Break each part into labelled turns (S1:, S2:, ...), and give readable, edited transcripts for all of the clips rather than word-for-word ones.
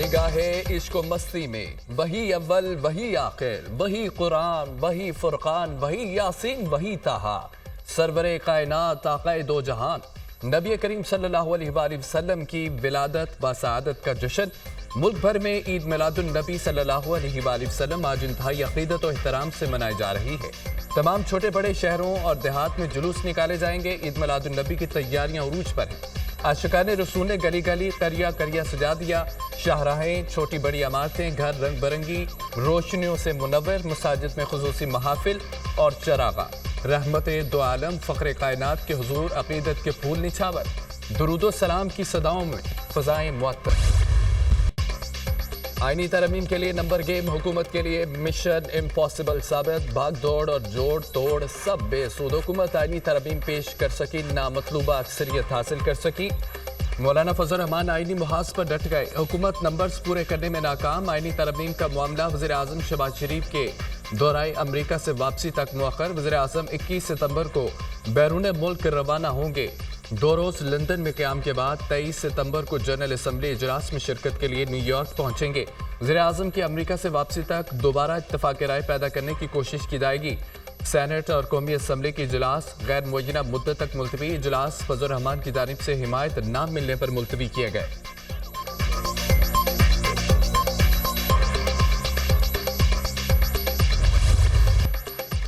S1: निगाहे इश्क व मस्ती में वही अव्वल वही आखिर, वही कुरान वही फुरकान, वही यासीन वही ताहा, सरवरे कायनात आक़ाए दो जहान नबी करीम सल्लल्लाहु अलैहि वसल्लम की विलादत व सआदत का जश्न मुल्क भर में ईद मिलादुन नबी सल्लल्लाहु अलैहि वसल्लम आज इंतहाई अक़ीदत और एहतराम से मनाई जा रही है। तमाम छोटे बड़े शहरों और देहात में जुलूस निकाले जाएंगे। ईद मिलादुन नबी की तैयारियां उरूज पर हैं। आशिकान रसूल ने गली गली करिया करिया सजा दिया। शाहराहें, छोटी बड़ी इमारतें, घर रंग बिरंगी रोशनियों से मुनव्वर, मसाजिद में खुसूसी महाफिल और चरागा, रहमत दो आलम फ़ख्र कायनात के हुजूर अक़ीदत के फूल निछावर, दुरूदो सलाम की सदाओं में फ़ज़ाएं मुअत्तर। आईनी तरमीम के लिए नंबर गेम, हुकूमत के लिए मिशन इम्पॉसिबल साबित, भाग दौड़ और जोड़ तोड़ सब बेसूद। हुकूमत आईनी तरमीम पेश कर सकी, नामतलूबा अक्सरियत हासिल कर सकी। मौलाना फजल रहमान आईनी मुहाज पर डट गए, हुकूमत नंबर्स पूरे करने में नाकाम। आईनी तरमीम का मामला वज़ीर आज़म शहबाज शरीफ के दौराए अमरीका से वापसी तक मुअख्खर। वज़ीर आज़म 21 सितंबर को बैरून मुल्क रवाना होंगे। 2 रोज़ लंदन में क़याम के बाद 23 सितंबर को जनरल असम्बली इजलास में शिरकत के लिए न्यूयॉर्क पहुंचेंगे। वज़ीर आज़म की अमरीका से वापसी तक दोबारा इत्तफ़ाक़ राय पैदा करने की कोशिश की जाएगी। सेनेट और कौमी असम्बली की इजलास गैर मुअय्यना मुद्दत तक मुलतवी। इजलास फजल रहमान की जानिब से हिमायत ना मिलने पर मुलतवी किए गए।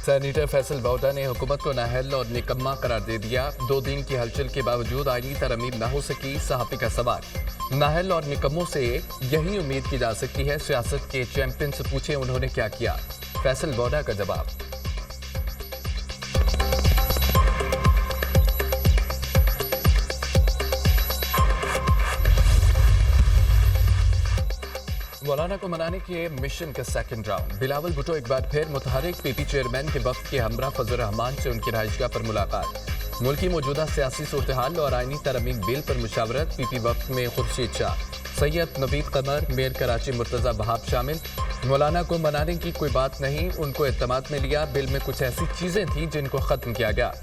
S1: सेनेटर फैसल बौटा ने हुकूमत को नाअहल और निकम्मा करार दे दिया। 2 दिन की हलचल के बावजूद आईनी तरमीम न हो सकी। सहाफ़ी का सवाल, नाअहल और निकम्मों से यही उम्मीद की जा सकती है। सियासत के चैंपियन से पूछे उन्होंने क्या किया। फैसल बौटा का जवाब, मौलाना को मनाने के मिशन का सेकंड राउंड। बिलावल भुट्टो एक बार फिर मुतहरिक। पीपी चेयरमैन के वक्त के हमरा फजल रहमान से उनकी रहायशगाह पर मुलाकात। मुल्क की मौजूदा सियासी सूरत हाल और आईनी तरमीम बिल पर मुशावरत। पीपी वक्त में खुर्शीद शाह, सैयद नवीद कमर, मेयर कराची मुर्तज़ा वहाब शामिल। मौलाना को मनाने की कोई बात नहीं, उनको एतमाद में लिया। बिल में कुछ ऐसी चीज़ें थीं जिनको ख़त्म किया गया।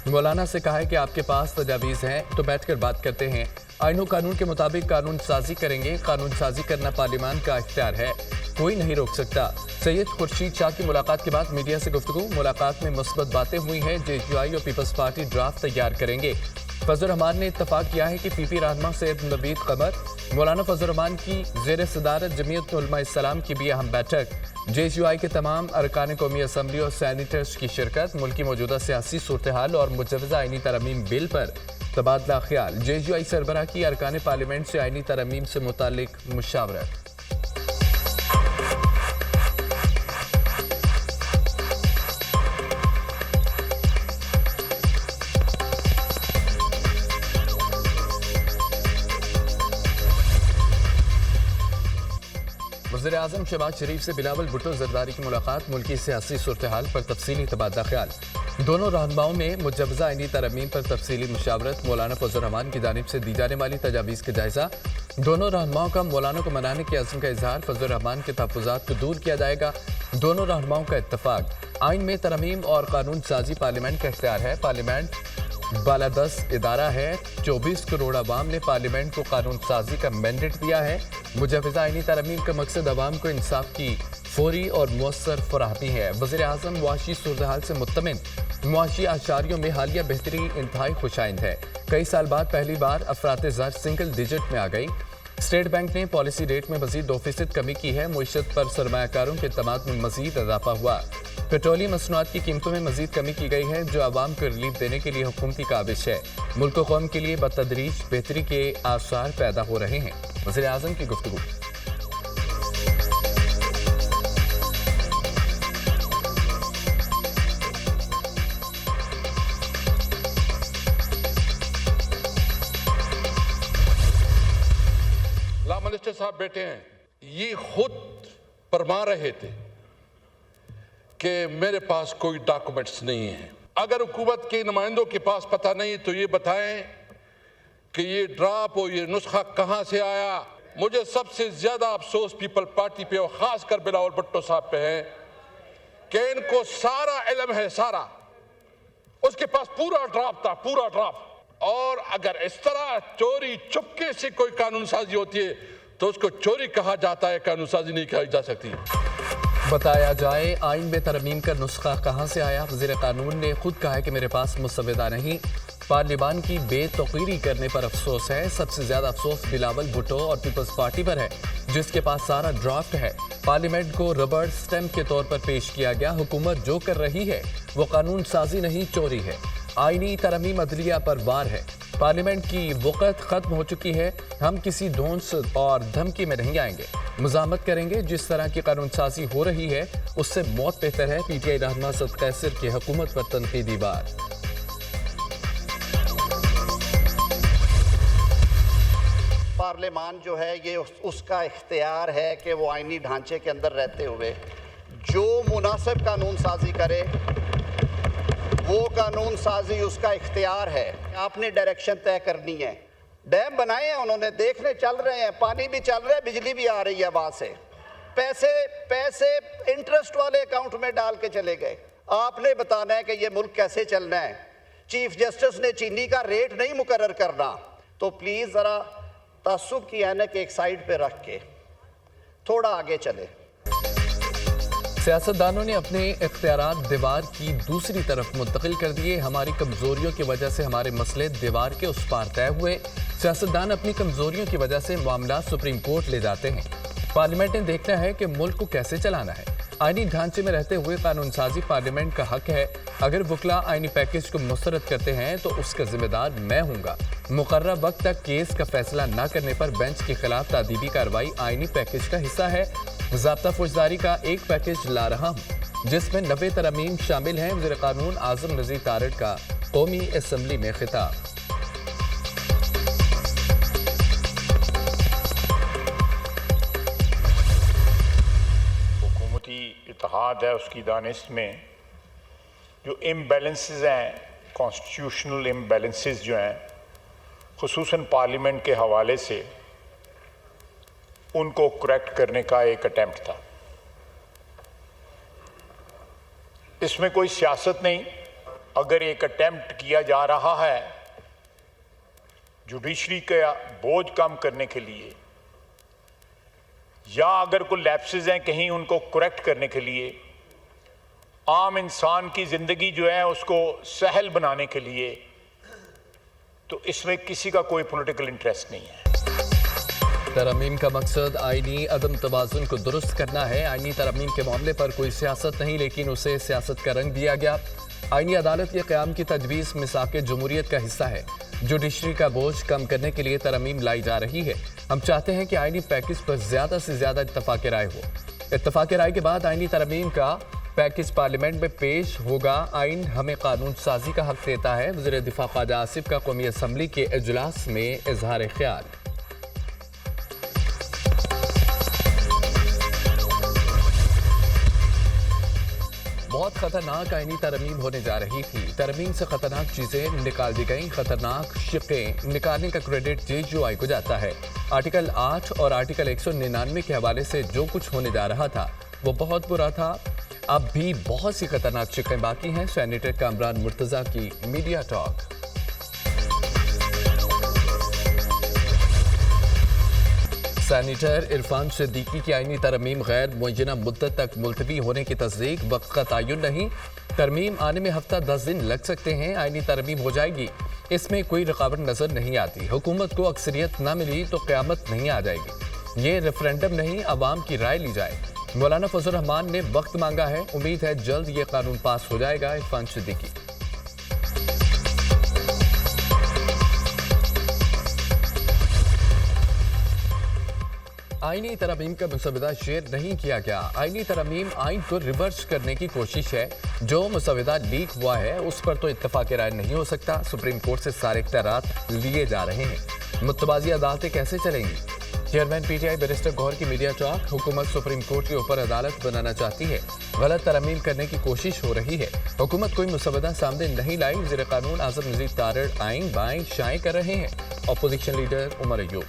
S1: मौलाना से कहा है कि आपके पास तजावीज़ हैं तो बैठकर बात करते हैं। आईन कानून के मुताबिक कानून साजी करेंगे। कानून साजी करना पार्लियामान का इख्तियार है, कोई नहीं रोक सकता। सैयद खुर्शीद शाह की मुलाकात के बाद मीडिया से गुफ्तगू। मुलाकात में मुस्बत बातें हुई हैं। JUI और पीपल्स पार्टी ड्राफ्ट तैयार करेंगे। फजल रहमान ने इत्तफाक किया है कि PP रहनुमा सैयद नवीद कमर, मौलाना फजल रहमान की ज़ेर सदारत जमीयत उलमा इस्लाम की भी अहम बैठक। JUI के तमाम अरकान कौमी असम्बली और सैनिटर्स की शिरकत। मुल्क की मौजूदा सियासी सूरत हाल और मुजवज़ा आईनी तरमीम बिल पर तबादला ख्याल। JUI सरबराह की अरकान पार्लियामेंट से आईनी तरमीम से मुतालिक मुशावरत। वज़ीर आज़म शहबाज शरीफ से बिलावल भुट्टो ज़रदारी की मुलाकात। मुल्की सियासी सूरत हाल पर तफसीली तबादला ख्याल। दोनों रहनुमाओं में मुजवज़ा आईनी तरमीम पर तफसीली मुशावरत। मौलाना फजल रहमान की जानिब से दी जाने वाली तजावीज़ का जायज़ा। दोनों रहनुमाओं का मौलाना को मनाने के अज़्म का इजहार। फजल रहमान के तहफ़्फ़ुज़ात को दूर किया जाएगा। दोनों रहनुमाओं का इत्तफ़ाक, आइन में तरमीम और कानून साजी पार्लियामेंट का इख्तियार है। पार्लियामेंट बालादस्त इदारा है। 24 करोड़ अवाम ने पार्लियामेंट को कानून साजी का मैंडेट दिया है। मुजवज़ा आईनी तरमीम का मकसद अवाम को इंसाफ की फौरी और मौसर फराहमी है। वज़ीर आज़म मुआशी सूरत हाल से मुत्तमिन। मुआशी आशारियों में हालिया बेहतरी इंतहाई खुशाइंद है। कई साल बाद पहली बार अफराते ज़र सिंगल डिजिट में आ गई। स्टेट बैंक ने पॉलिसी रेट में मज़ीद 2% कमी की है। मुईशत पर सरमायाकारों के एतमाद में मज़ीद इजाफा हुआ। पेट्रोलियम मसनूआत की कीमतों में मज़ीद कमी की गई है, जो आवाम को रिलीफ देने के लिए हुकूमती काबिश है। मुल्क कौम के लिए बतदरीज बेहतरी के आसार पैदा हो रहे हैं। वज़ीर आज़म की गुफ्तगू।
S2: मिनिस्टर साहब बैठे हैं, ये खुद फरमा रहे थे कि मेरे पास कोई डॉक्यूमेंट्स नहीं है। अगर हुकूमत के नुमाइंदों के पास पता नहीं तो ये बताएं कि ये ड्राफ्ट और ये नुस्खा कहां से आया। मुझे सबसे ज्यादा अफसोस पीपल पार्टी पे और खासकर बिलावल भुट्टो साहब पे है कि इनको सारा इल्म है, सारा उसके पास पूरा ड्राफ्ट था, पूरा ड्राफ्ट। और अगर इस तरह चोरी चुपके से कोई कानून साजी होती है तो उसको चोरी कहा जाता है, कानूनसाजी नहीं कही जा सकती।
S1: बताया जाए आइन में तरमीम का नुस्खा कहां से आया। वज़ीर कानून ने खुद कहा है कि मेरे पास मुसविदा नहीं। पार्लियामान की बेतौकीरी करने पर अफसोस है। सबसे ज्यादा अफसोस बिलावल भुट्टो और पीपल्स पार्टी पर है, जिसके पास सारा ड्राफ्ट है। पार्लियामेंट को रबड़ स्टैंप के तौर पर पेश किया गया। हुकूमत जो कर रही है वो कानून साजी नहीं, चोरी है। आईनी तरमीम अदलिया पर वार है। पार्लियामेंट की वक़्त खत्म हो चुकी है। हम किसी धौंस और धमकी में नहीं आएंगे। मुज़ाहमत करेंगे। जिस तरह की कानून साजी हो रही है उससे मौत बेहतर है। PTI रहनुमा सद कैसर की हुकूमत पर तनकीदी वार।
S3: पार्लियामान जो है ये उसका इख्तियार है कि वो आइनी ढांचे के अंदर रहते हुए जो मुनासिब कानून साजी करे, वो कानून साजी उसका इख्तियार है। आपने डायरेक्शन तय करनी है। डैम बनाए हैं उन्होंने, देखने चल रहे हैं, पानी भी चल रहा है, बिजली भी आ रही है वहाँ से। पैसे इंटरेस्ट वाले अकाउंट में डाल के चले गए। आपने बताना है कि ये मुल्क कैसे चलना है। चीफ जस्टिस ने चीनी का रेट नहीं मुकर्रर करना, तो प्लीज़ ज़रा तासुब की ऐनक एक साइड पे रख के थोड़ा आगे चले।
S1: सियासतदानों ने अपने इख्तियारात दीवार की दूसरी तरफ मुंतकिल कर दिए। हमारी कमजोरियों की वजह से हमारे मसले दीवार के उस पार तय हुए। सियासतदान अपनी कमजोरियों की वजह से मामला सुप्रीम कोर्ट ले जाते हैं। पार्लियामेंट ने देखना है कि मुल्क को कैसे चलाना है। आईनी ढांचे में रहते हुए कानून साजी पार्लियामेंट का हक है। अगर वकला आईनी पैकेज को मुस्तरद करते हैं तो उसका जिम्मेदार मैं हूंगा। मुकर्रर वक्त तक केस का फैसला न करने पर बेंच के खिलाफ तादीबी कार्रवाई आईनी पैकेज का हिस्सा है। ज़ाब्ता फौजदारी का एक पैकेज ला रहा हूँ जिसमें 90 तरमीम शामिल हैं। वज़ीर कानून आज़म नज़ीर तारड़ का कौमी असम्बली में खिताब।
S4: इत्तेहाद है उसकी दानिश में जो इम्बैलेंसेस हैं, कॉन्स्टिट्यूशनल इम्बैलेंसेस जो हैं खुसूसन पार्लियामेंट के हवाले से, उनको करेक्ट करने का एक अटेम्प्ट था। इसमें कोई सियासत नहीं। अगर एक अटेम्प्ट किया जा रहा है जुडिशरी का बोझ कम करने के लिए, या अगर कोई लैप्सेस हैं कहीं उनको करेक्ट करने के लिए, आम इंसान की ज़िंदगी जो है उसको सहल बनाने के लिए, तो इसमें किसी का कोई पॉलिटिकल इंटरेस्ट नहीं है।
S1: तरमीम का मकसद आईनी अदम तवाज़ुन को दुरुस्त करना है। आईनी तरमीम के मामले पर कोई सियासत नहीं, लेकिन उसे सियासत का रंग दिया गया। आईनी अदालत के क़याम की तजवीज़ मिसाक़े जमहूरियत का हिस्सा है। जुडिशरी का बोझ कम करने के लिए तरमीम लाई जा रही है। हम चाहते हैं कि आईनी पैकेज पर ज़्यादा से ज़्यादा इत्तफ़ाक़ राय हो। इत्तफ़ाक़ राय के बाद आईनी तरमीम का पैकेज पार्लियामेंट में पेश होगा। आइन हमें कानून साजी का हक देता है। वज़ीर दिफ़ा ख्वाजा आसिफ का कौमी असम्बली के इजलास में इजहार ख्याल। बहुत खतरनाक आईनी तरमीम होने जा रही थी। तरमीम से खतरनाक चीजें निकाल दी गई। खतरनाक शिकें निकालने का क्रेडिट JUI को जाता है। आर्टिकल 8 और आर्टिकल 199 के हवाले से जो कुछ होने जा रहा था वो बहुत बुरा था। अब भी बहुत सी खतरनाक शिकें बाकी हैं। सेनेटर कामरान मुर्तज़ा की media talk. Senator Irfan Siddiqui की आईनी तरमीम गैर मुअय्यना मुद्दत तक मुलतवी होने की तस्दीक। वक्त का तयन नहीं। तरमीम आने में हफ्ता 10 दिन लग सकते हैं। आईनी तरमीम हो जाएगी, इसमें कोई रुकावट नजर नहीं आती। हुकूमत को अक्सरियत न मिली तो क़यामत नहीं आ जाएगी। ये रेफरेंडम नहीं, अवाम की राय ली जाए। मौलाना फजल रहमान ने वक्त मांगा है। उम्मीद है जल्द ये कानून पास हो जाएगा। इरफान सिद्दीकी। आईनी तरमीम का मुसविदा शेयर नहीं किया गया। आईनी तरमीम आइन को रिवर्स करने की कोशिश है। जो मुसविदा लीक हुआ है उस पर तो इत्तफाक राय नहीं हो सकता। सुप्रीम कोर्ट से सारे इख्तियारात लिए जा रहे हैं। मुतबाजी अदालतें कैसे चलेंगी? चेयरमैन PTI बैरिस्टर गौहर की मीडिया टॉक। हुकूमत सुप्रीम कोर्ट के ऊपर अदालत बनाना चाहती है। गलत तरमीम करने की कोशिश हो रही है। हुकूमत कोई मुसविदा सामने नहीं लाई। वज़ीर कानून आज़म नज़ीर तारड़ आइन बाइन शाये कर रहे हैं। Opposition leader Omar Ayub.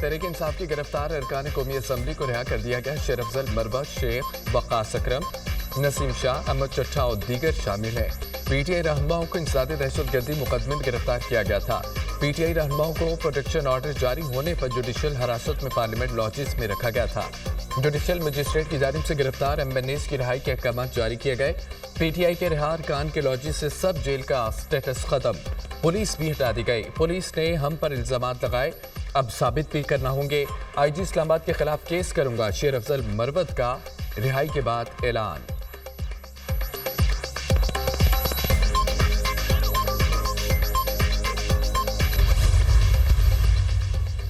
S1: तहरीक इंसाफ की गिरफ्तार अरकान कौमी असम्बली को रिहा कर दिया गया। शेर अफजल मरबत, शेख वकास अकरम, नसीम शाह, अहमद चट्टा और दीगर शामिल हैं। पीटीआई रहनुमाओं को इंसदादी दहशतगर्दी मुकदमे में गिरफ्तार किया गया था। पीटीआई रहनुमाओं को प्रोटेक्शन ऑर्डर जारी होने पर जुडिशियल हिरासत में पार्लियामेंट लॉजेस में रखा गया था। जुडिशियल मजिस्ट्रेट की जानिब से गिरफ्तार एमएनएस की रिहाई के अहकाम जारी किए गए। पीटीआई के रिहा अरकान के लॉजेस से सब जेल का स्टेटस खत्म। पुलिस भी हटा दी गई। पुलिस ने हम पर इल्जाम लगाए, अब साबित भी करना होंगे। आईजी इस्लामाबाद के खिलाफ केस करूंगा, शेर अफजल मरवत का रिहाई के बाद ऐलान।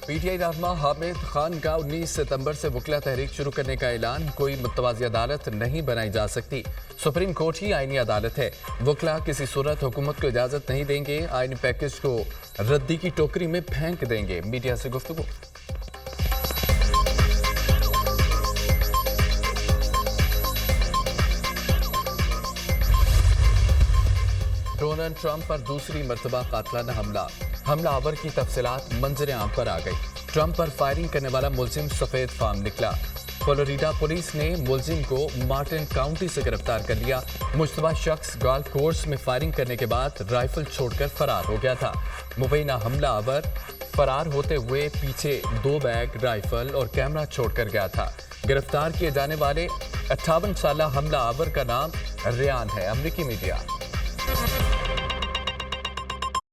S1: पीटीआई रहनुमा हामिद खान का 19 सितंबर से वकला तहरीक शुरू करने का ऐलान। कोई मुतवाज़ी अदालत नहीं बनाई जा सकती। सुप्रीम कोर्ट ही आईनी अदालत है। वकला किसी सूरत हुकूमत को इजाज़त नहीं देंगे। आईनी पैकेज को रद्दी की टोकरी में फेंक देंगे। मीडिया से गुफ्तगू। डोनाल्ड ट्रंप पर दूसरी मर्तबा कातलाना हमलावर की तफसीलात मंजर आम पर आ गई। ट्रंप पर फायरिंग करने वाला मुलजिम सफेद फार्म निकला। फ्लोरिडा पुलिस ने मुलजिम को मार्टिन काउंटी से गिरफ्तार कर लिया। मुश्तबा शख्स गोल्फ कोर्स में फायरिंग करने के बाद राइफल छोड़कर फरार हो गया था। मुबैना हमलावर फरार होते हुए पीछे 2 बैग, राइफल और कैमरा छोड़कर गया था। गिरफ्तार किए जाने वाले 58 साला हमलावर का नाम रियान है। अमरीकी मीडिया।